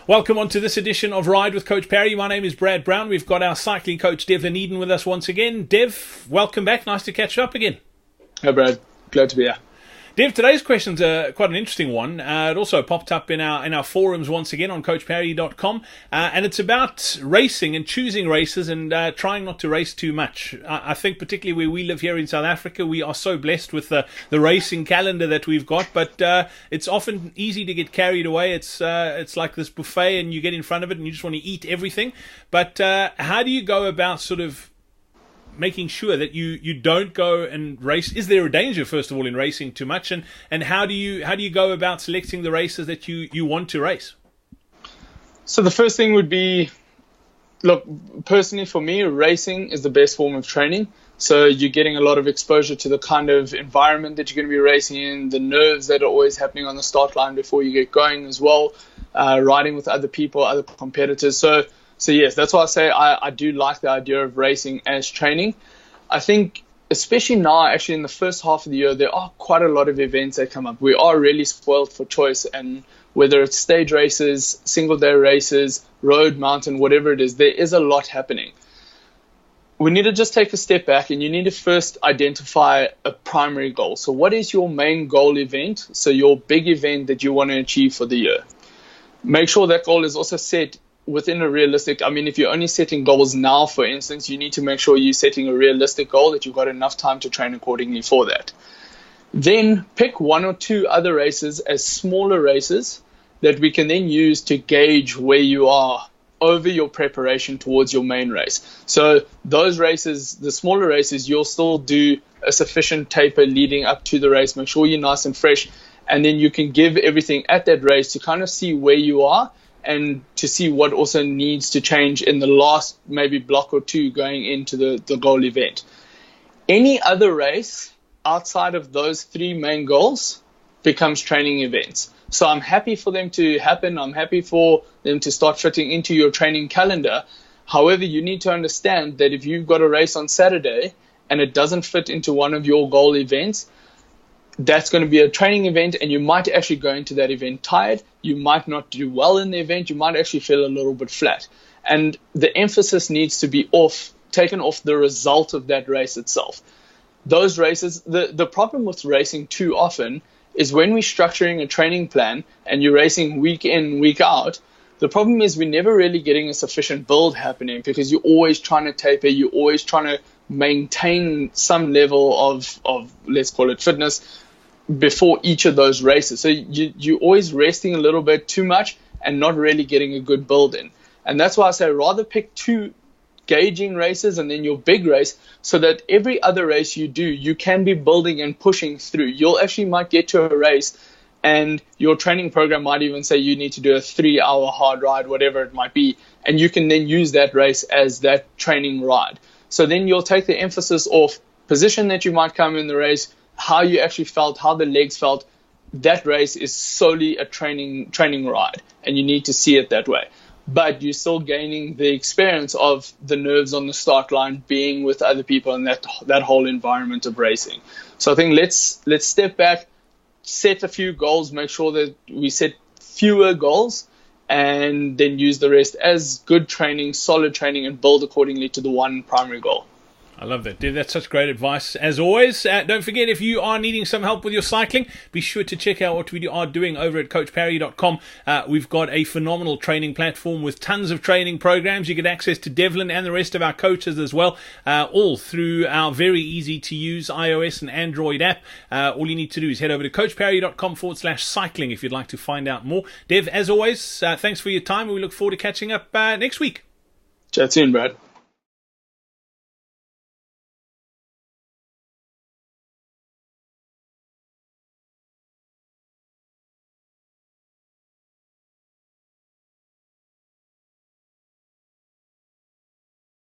Welcome on to this edition of Ride with Coach Parry. My name is Brad Brown. We've got our cycling coach Devlin Eden with us once again. Dev, welcome back. Nice to catch up again. Hi Brad, glad to be here. Dev, today's question's quite an interesting one. It also popped up in our forums once again on coachparry.com, and it's about racing and choosing races and trying not to race too much. I think particularly where we live here in South Africa, we are so blessed with the racing calendar that we've got, but it's often easy to get carried away. It's like this buffet and you get in front of it and you just want to eat everything. But how do you go about sort of making sure that you don't go and race? Is there a danger, first of all, in racing too much, and how do you go about selecting the races that you want to race? So the first thing would be, look, personally for me, racing is the best form of training. So you're getting a lot of exposure to the kind of environment that you're going to be racing in, the nerves that are always happening on the start line before you get going as well, riding with other people, other competitors. So yes, that's why I say I do like the idea of racing as training. I think especially now, actually in the first half of the year, there are quite a lot of events that come up. We are really spoiled for choice, and whether it's stage races, single day races, road, mountain, whatever it is, there is a lot happening. We need to just take a step back, and you need to first identify a primary goal. So what is your main goal event? So your big event that you want to achieve for the year. Make sure that goal is also set within a realistic, if you're only setting goals now, for instance, you need to make sure you're setting a realistic goal, that you've got enough time to train accordingly for that. Then pick one or two other races as smaller races that we can then use to gauge where you are over your preparation towards your main race. So those races, the smaller races, you'll still do a sufficient taper leading up to the race. Make sure you're nice and fresh, and then you can give everything at that race to kind of see where you are, and to see what also needs to change in the last maybe block or two going into the goal event. Any other race outside of those three main goals becomes training events. So I'm happy for them to happen. I'm happy for them to start fitting into your training calendar. However, you need to understand that if you've got a race on Saturday and it doesn't fit into one of your goal events, that's going to be a training event, and you might actually go into that event tired. You might not do well in the event. You might actually feel a little bit flat. And the emphasis needs to be taken off the result of that race itself. Those races, the problem with racing too often is when we're structuring a training plan and you're racing week in, week out, the problem is we're never really getting a sufficient build happening, because you're always trying to taper, you're always trying to maintain some level of let's call it fitness before each of those races. So you're always resting a little bit too much and not really getting a good build in. And that's why I say rather pick two gauging races and then your big race, so that every other race you do, you can be building and pushing through. You'll actually might get to a race and your training program might even say you need to do a 3-hour hard ride, whatever it might be, and you can then use that race as that training ride. So then you'll take the emphasis off position that you might come in the race, how you actually felt, how the legs felt. That race is solely a training ride, and you need to see it that way. But you're still gaining the experience of the nerves on the start line, being with other people, and that whole environment of racing. So I think let's step back, set a few goals, make sure that we set fewer goals, and then use the rest as good training, solid training, and build accordingly to the one primary goal. I love that, Dev. That's such great advice, as always. Don't forget, if you are needing some help with your cycling, be sure to check out what we are doing over at coachparry.com. We've got a phenomenal training platform with tons of training programs. You get access to Devlin and the rest of our coaches as well, all through our very easy-to-use iOS and Android app. All you need to do is head over to coachparry.com/cycling if you'd like to find out more. Dev, as always, thanks for your time, and we look forward to catching up next week. Chat soon, Brad.